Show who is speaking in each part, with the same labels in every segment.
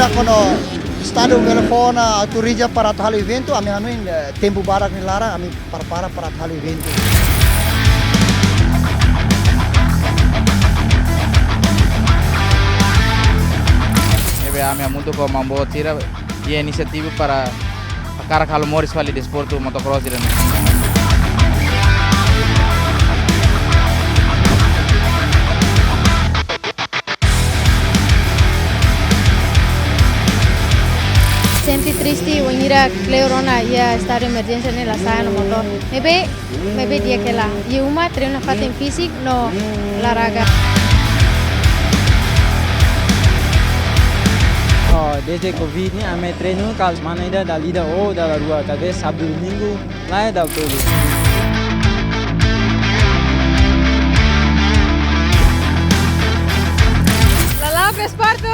Speaker 1: ida kono Estado telefona autoriza para tal evento, ami anuin tempo barak ni lara, ami para tal evento.
Speaker 2: Ami muito com mambo tira e iniciativa para a cara calomores fali desporto motocross dire.
Speaker 3: Senti triste venir a Cleorona e estar em emergência nela saia no motor. Maybe dia que lá. E uma treina fata em físico no Laraga.
Speaker 4: Desde Covid ni ame treino kal mana ida da lida da rua talvez sábado domingo lá da todo.
Speaker 5: Lalaok Desportu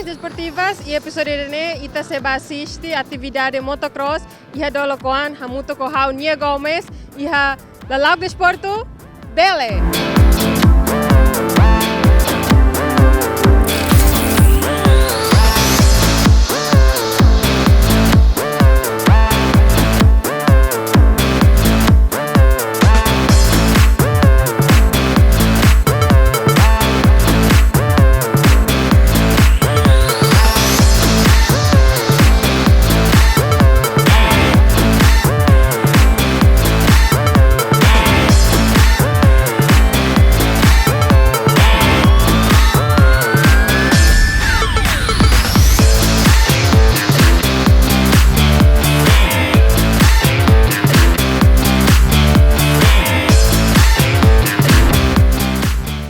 Speaker 5: desportivas e episódio ini ita seba assiste atividade motocross iha dolokoan hamuto ko hau Nia Gomes iha Lalaok Desportu Dele.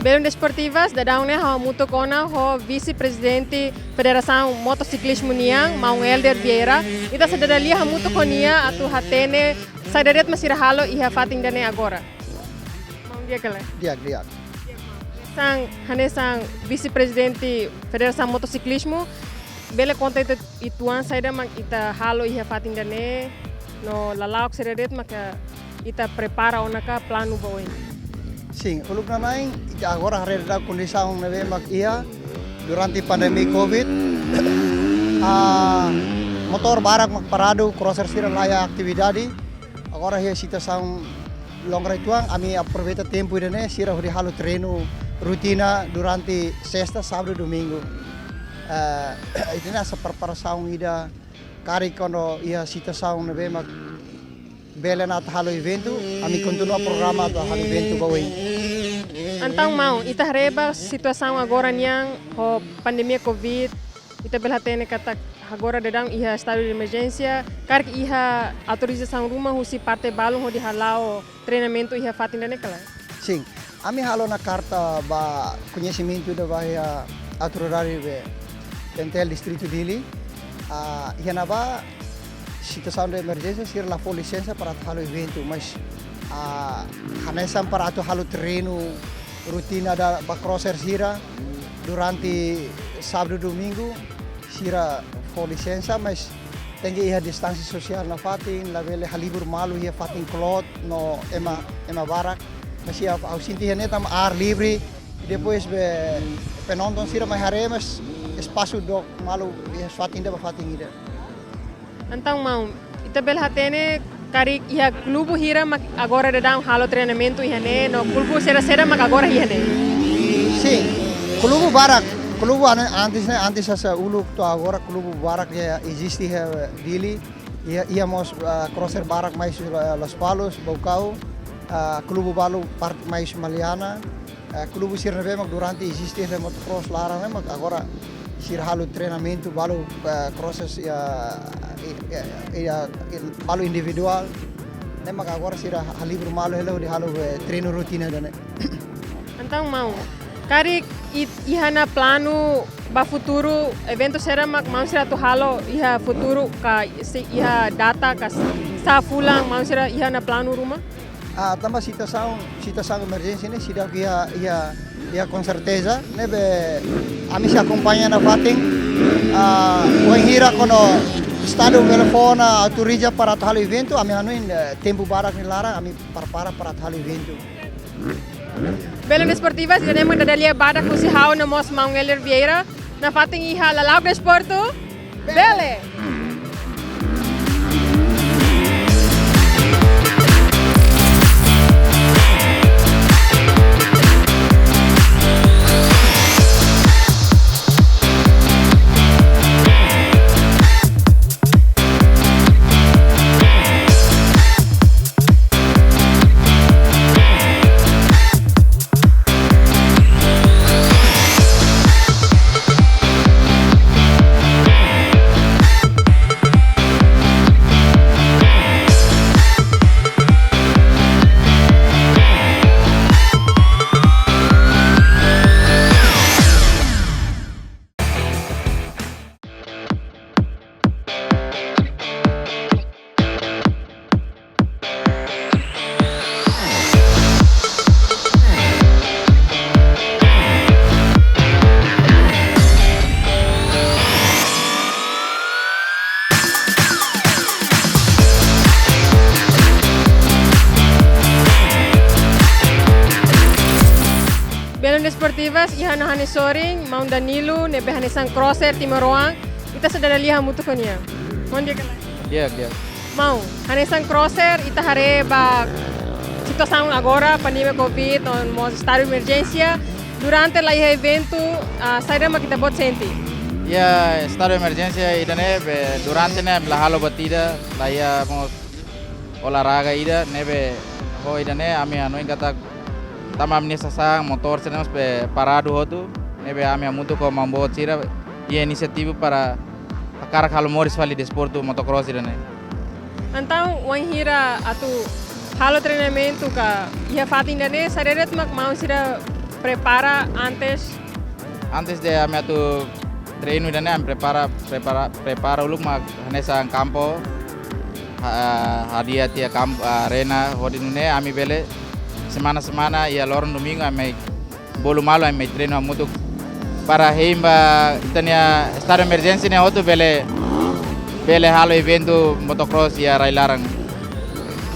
Speaker 5: Belum desportivas dadaune ha muto kona ho vice-presidente Federação Motociclismo Niang Maung Elder Vieira ita sadadalia ha muto konia atu hatene sadaret masira halo iha fating dane agora. Maung dia kale.
Speaker 1: Dia.
Speaker 5: Sang vice-presidente Federação Motociclismo bele konta ituan saida mak ita halo iha fating dane no Lalaok sadaret maka ita prepara onaka plano bawin.
Speaker 1: Sim, uluk na naing agora hareda kondisão neve mak ia durante pandemi Covid motor barak mak parado crosser sira laya atividade agora hia situação longa ituang ami aproveita tempo idane sira hori halo treino rutina durante sexta, sábado, domingo. Itu na sa preparação ida kari kono ia situação neve mak bela na halo evento, ami continua programa do halo evento bawin.
Speaker 5: Antang mau, ita reba situação agora niang ho pandemia Covid, ita belhatene kata agora dedang iha estado de emergência, kar iha autorização rumah husi parte balong ho di halao treinamento iha fatin dane kala.
Speaker 1: Sim, ami halo na carta ba conhecimento da bahia autoridade dental distrito dili, iha na ba situação de emergência ser la for licença para halo evento, mas hanesan para atu halo treino rutina da crosser sira durante sábado domingo sira for licença, mas tengi iha distância social na fatin la vele halibur malu ia fatin clot no ema barak mas ia au sinti neta ar livre depois penonton sira mai haremas espaço do malu ia fatin da fatin ida.
Speaker 5: Antang mau, ita belhatene Karik ia klubu hira mak agora dedam halo treinamento ihane no klubu sera mak agora ihane.
Speaker 1: Sim, klubu barak, klubu antes essa uluk to agora klubu barak ya existe dili, íamos crosser barak mais Los Palos, Baucau, klubu balu part mais Maliana, klubu sirneve mak durante existe motocross larang mak agora sir halo treinamento balu crosses balu individual, mak agora sir halibro malo hello di halo treino rotina dane.
Speaker 5: Então mau karik ihana plano ba futuro evento sera mak mau sira tu halo iha futuro ka iha data ka sa fulang mau sira ihana plano rumah.
Speaker 1: Tambah situação emergência né, sida que ia com certeza, né, a mim se acompanha na Vating, o hira quando estado telefone autoriza para tal evento, a mim anuin tempo barak ni lara, a mim para tal evento.
Speaker 5: Belo Desportivas, tenemos da dalia badak ku si hao na mos Maungeler Vieira, na Vating iha Lalaok Desportu Bele. Desportivas ihana hane soring mau Danilo nebe hane sang crosser Timoroang ita sedara liha mutu konia mon dia kala
Speaker 2: Dia.
Speaker 5: mau hane sang crosser ita hare ba situação agora pandemia covid on mo estado de emergência durante la evento sairá kita bot senti
Speaker 2: Ya estado de emergencia idane durante ne la halo batida la ya mo olahraga ida nebe ho idane ami anu kata tamam nessa sang motor senemos parado hotu nebe ami amutu ko mambo tira e iniciativa para a cara halo moris fali desporto motocross idane.
Speaker 5: Então wan hira atu halo treinamento ka ia fatin dane sareret mak mau sira prepara
Speaker 2: Antes de ami atu treino idane ami prepara uluk mak nessa campo hadia tia campo arena hodinune ami bele semana ya lorong domingo ame bolu malo ame treino amutu para himba itania estado emergency ne hotu bele halo evento motocross ya railarang.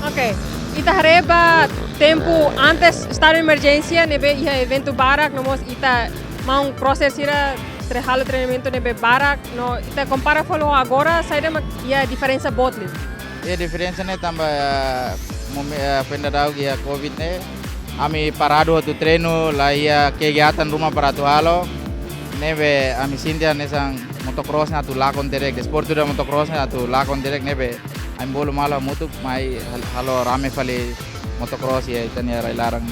Speaker 5: Okay, ita hareba tempo antes estado emergência nebe ia evento barak nomos ita mau crosser sira halo treinamento nebe barak no ita compara follow agora saída ia diferença botle.
Speaker 2: Ya diferença ne tambah pendadau ya covid ne ami parado tu treino la ia kegiatan rumah para tu halo nebe ami sindia nesang motocross na tu lakon direct desportu da motocross na tu lakon direct nebe ami bolu malo mutu mai halo rame fali motocross ya itania railarang.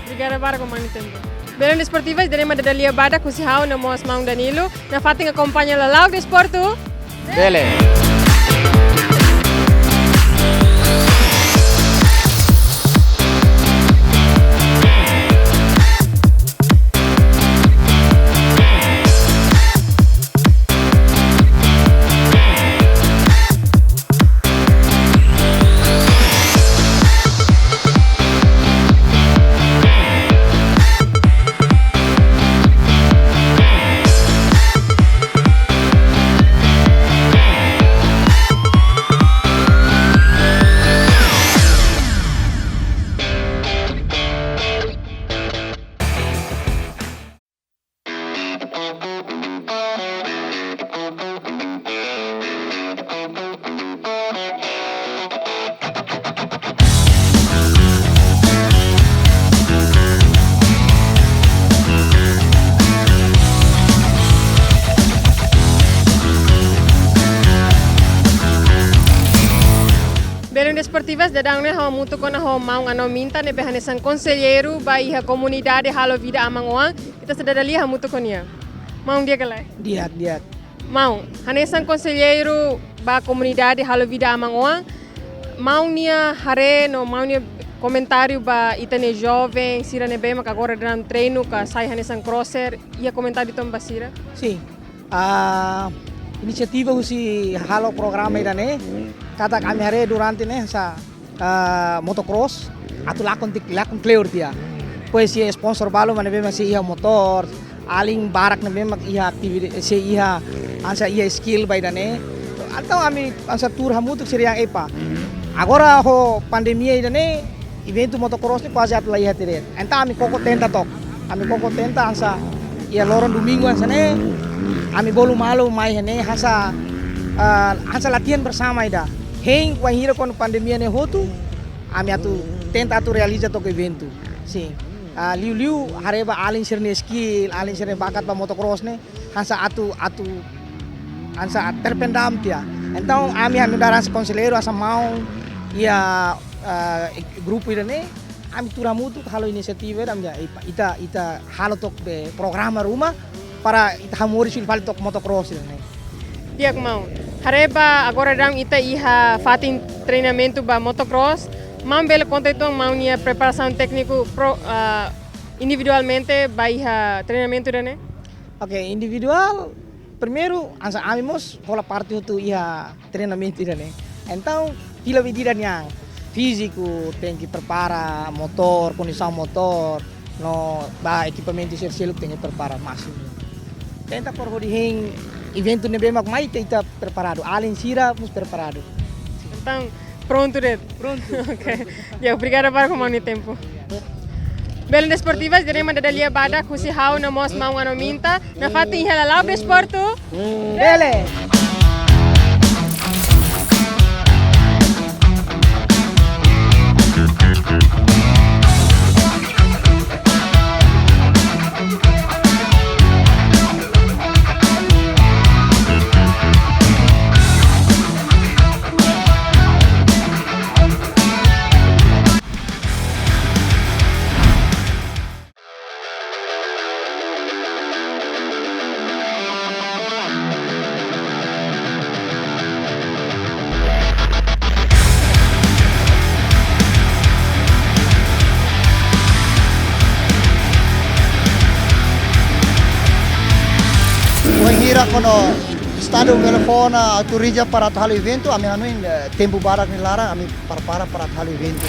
Speaker 5: Obrigada para com mais tempo. Belo Desportivas teremos da dalia bada ku si hao na mos Mang Danilo na fating acompanha Lalaok Desportu
Speaker 2: Bele.
Speaker 5: Desportivas dadang ne ho mutu kona ho mau ano minta ne behane sang conselheiro ba iha comunidade halo Vida Aman-Oan kita sedada liha mutu konia. Mau dia kelai.
Speaker 1: Diat.
Speaker 5: Mau hane sang conselheiro ba comunidade halo Vida Aman-Oan mau nia hare no mau nia comentário ba itane jovem sira ne bema ka agora dan treino ka sai hane sang crosser ia comentário tom basira.
Speaker 6: Sim. A inisiativa usi halo programa idane kata kami hari durante ne sa motocross atu lakon clear dia. Pois ia sponsor balo mane bema si ia motor aling barak ne bema ia aktivitas si ia ansa ia skill ba idane. Atau kami ansa tur hamutuk siriang epa. Agora ho pandemia idane evento motocross ni quase atu lai hatire. Enta kami koko tenta tok. Kami koko tenta ansa ia loron domingo ansa ne kami bolu malu mai hene hasa latihan bersama ida. Heng kwa hira kon pandemia ne hotu kami atu tenta atu realiza tok evento. Sim. Liu hareba alin sirne skill, alin sirne bakat ba motocross ne hasa atu ansa terpendam tia. Então kami daran conselheiro asa mau ia grupo ida ne kami turamutu halo inisiativa damja ita halo tok be programa rumah para ita hamori sul fali tok motocross ida ne.
Speaker 5: Dia mau. Hareba agora dam ita iha fatin treinamento ba motocross. Mam bela conta então mau nia preparação técnico individualmente ba iha treinamento ida ne.
Speaker 6: Oke, individual primeiro ansa amimos rola parte itu iha treinamento ida ne. Então pila medida yang físico tem que preparar motor, condição motor, no ba equipamento sersilu tem que preparar máximo. Tenta por heng evento ne bem mais kita preparado, além sira mus preparado.
Speaker 5: Então pronto Red.
Speaker 6: Pronto.
Speaker 5: Ok. Ya obrigada para como no tempo. Belen Desportivas direma dadalia bada kusi hau na mos mau ano minta na fatin iha Lalaok Desportu.
Speaker 6: Bele.
Speaker 1: Hira kono estado telefona autoriza para tal evento, ami anuin tempo barak ni lara, ami para tal evento.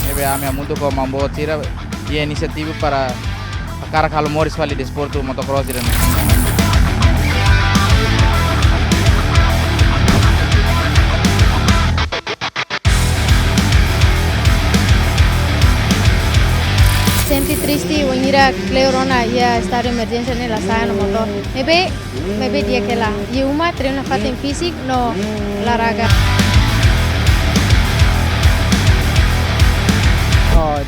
Speaker 2: Nebe ami amuntu ko mambo tira ia inisiativa para cara halo moris fali desportu motocross ida ne.
Speaker 3: Senti triste wangira Cleorona ia estado de emergência nela saia no motor. Maybe dia que lá. E uma treina fatem físico no laraga.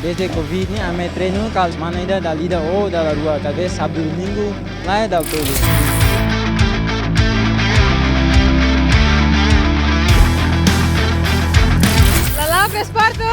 Speaker 4: Desde Covid ni ame treino kal mana ida da lida da rua talvez sábado domingo lá da todo.
Speaker 5: Lalaok Desportu.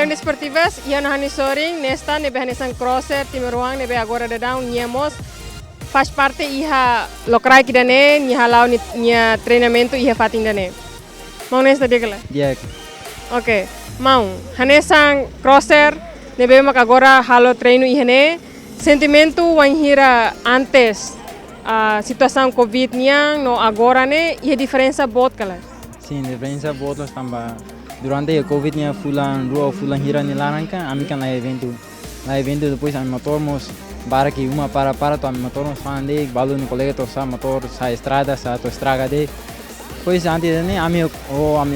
Speaker 5: Desportivas ia no hani soring nesta nebe hani sang crosser timeruang nebe agora dadang niamos faz parte iha lokrai kidane ni halau nia treinamento iha fating dane. Mau nesta dia kala?
Speaker 4: Dia.
Speaker 5: Oke, mau hani sang crosser nebe mak agora halo treino ihane sentimento wanhira antes a situação Covid niang no agora ne e a diferença bot kala.
Speaker 4: Sim, diferença botos também. Durante a Covid nia fulan rua fulan hira ni larangka, ami kan lá evento. Lá evento depois ami motormos bara que uma para tu ami motormos fande, balu ni colega to sa motor sa estrada sa to estraga de. Pois antes ne ami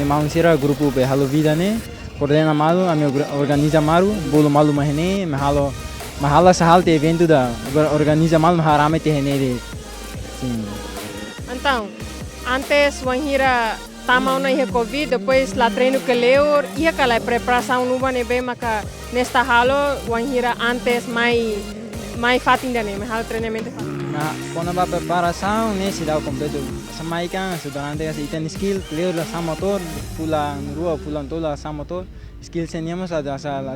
Speaker 4: mausira grupo be halo vida ne. Coordena malu, ami organiza maru, bolo malu mahene, mahala sa halte evento da organiza malu maharame te hene. Sim.
Speaker 5: Então, antes wanhira tama na ia Covid, depois lá treino que leur, ia kala preparação nuba nebe maka nesta halo wanhira antes mai fatin dane, mai halo treinamento fatin.
Speaker 4: Na quando a preparação né se dá o completo. Samai kan durante essa item skill, leur la sama motor, pulang rua pulang tola sama motor. Skill seníamos a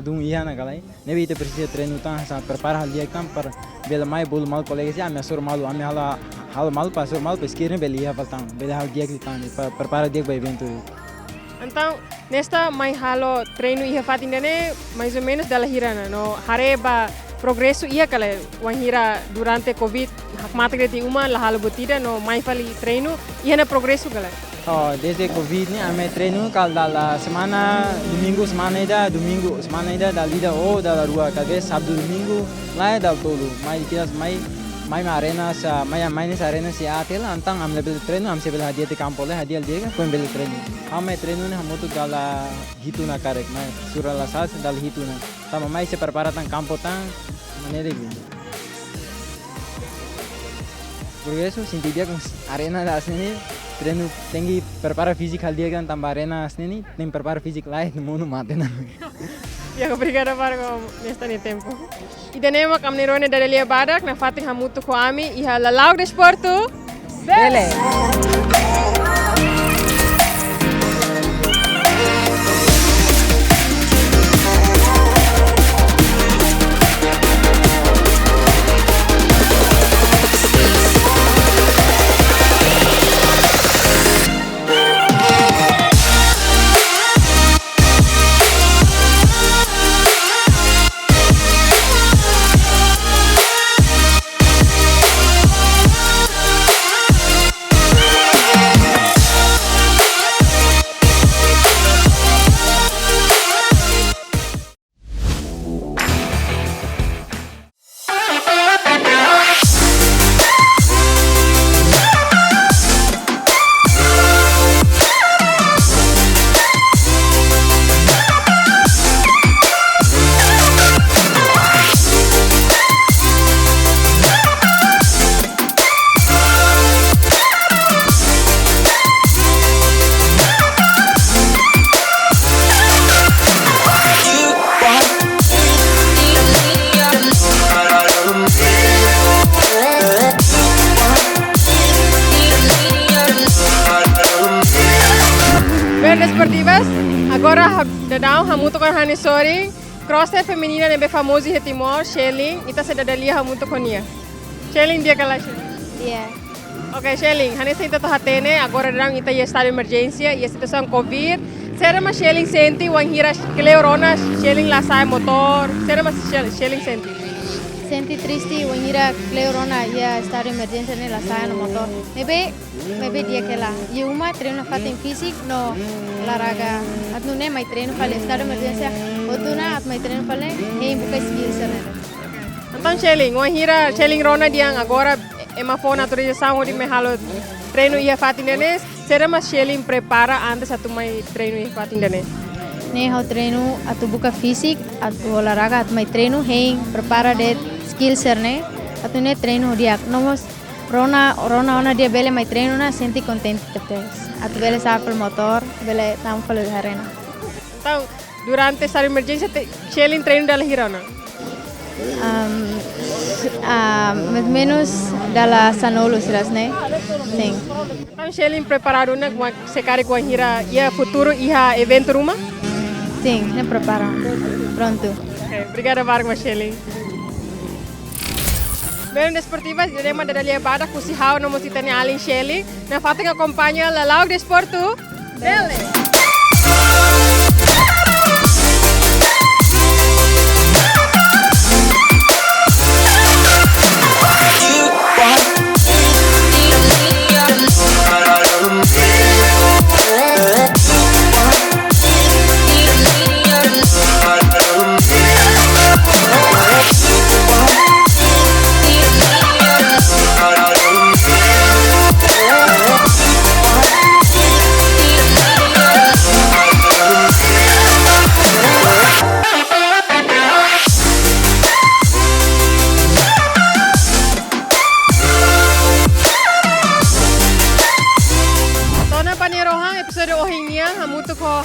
Speaker 4: dung ia na galai. Nebe ite precisa treino tan sa prepara hal dia kan para bela mai bolo mal colega se ami asor malu ami halo mal pasor mal pesqueira bela ia faltang bela hal dia que tan prepara dia para evento.
Speaker 5: Então, nesta mai halo treino ia fatin dane mais ou menos dala hirana no hareba progresso ia kala wanhira durante Covid hakmata greti uma la halo botida no mai fali treino ia na progresso kala.
Speaker 4: Oh, desde Covid ni ame treino kal dala semana domingo semana ida da lida o da rua talvez sábado domingo lá da tolo mai kias mai arena sa mai nessa arena se atel antang am level treino am se bela dia de campo le dia dia com bela treino ame treino ne hamoto dala hituna karek mai sura la sas dal hituna tama mai se prepara tan campo tan maneira de por isso senti dia com arena da sini treino tengi prepara física dia kan tambah arena sini tem prepara física lá no mundo mate na.
Speaker 5: Ya, obrigada para nesta ni tempo. E tenemos caminhões da Delia Badak na fatin hamuto ko ami e a Lalaok Desportu Edisaun. Desportivas, agora dadão hamuto con hanisori, crossfit feminina nebe famosi he Timor, Shelling, ita se dadalia hamuto con nia. Shelling dia kala Shelling.
Speaker 3: Yeah.
Speaker 5: Okay, Shelling, hanisa ita to hatene, agora dadão ita ia estado de emergência, ia situação Covid. Será mas Shelling senti wanhira cleorona, Shelling la sai motor, será mas Shelling senti.
Speaker 3: Senti triste wanhira cleorona ia estado de emergência ne la sai no motor. Maybe dia kela. E uma treino fatin fisik no olahraga. At nune mai treino fale estado de emergência. Outuna at mai treino fale hey buka skills na.
Speaker 5: Então Shelling, wanhira Shelling rona diang agora ema fona autorização de me halo treino ia fatin dene. Será mas Shelling prepara antes atu mai treino ia fatin dene.
Speaker 3: Ne ho treino atu buka fisik atu olahraga at mai treino hey prepara de skills ne. Atu ne treino dia nomos Rona dia bele mai treino na senti contente depois. Atu bele sabe pelo motor, bele tam pelo arena.
Speaker 5: Então, durante essa emergência, Shelling treino dela hirona?
Speaker 3: Mais ou menos dala sanolo siras né? Sim.
Speaker 5: Então, Shelling preparado na se cari com a hira ia futuro ia evento ruma?
Speaker 3: Sim, ne prepara. Pronto.
Speaker 5: Okay, obrigada Varga Shelling. Bem desportivas, diremos da Delia Badak ku si hao no musita ni Alin Shelling na fatin acompanha Lalaok Desportu Edisaun.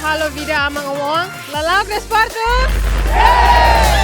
Speaker 5: halo Vida Aman-Oan, Lalaok Desportu.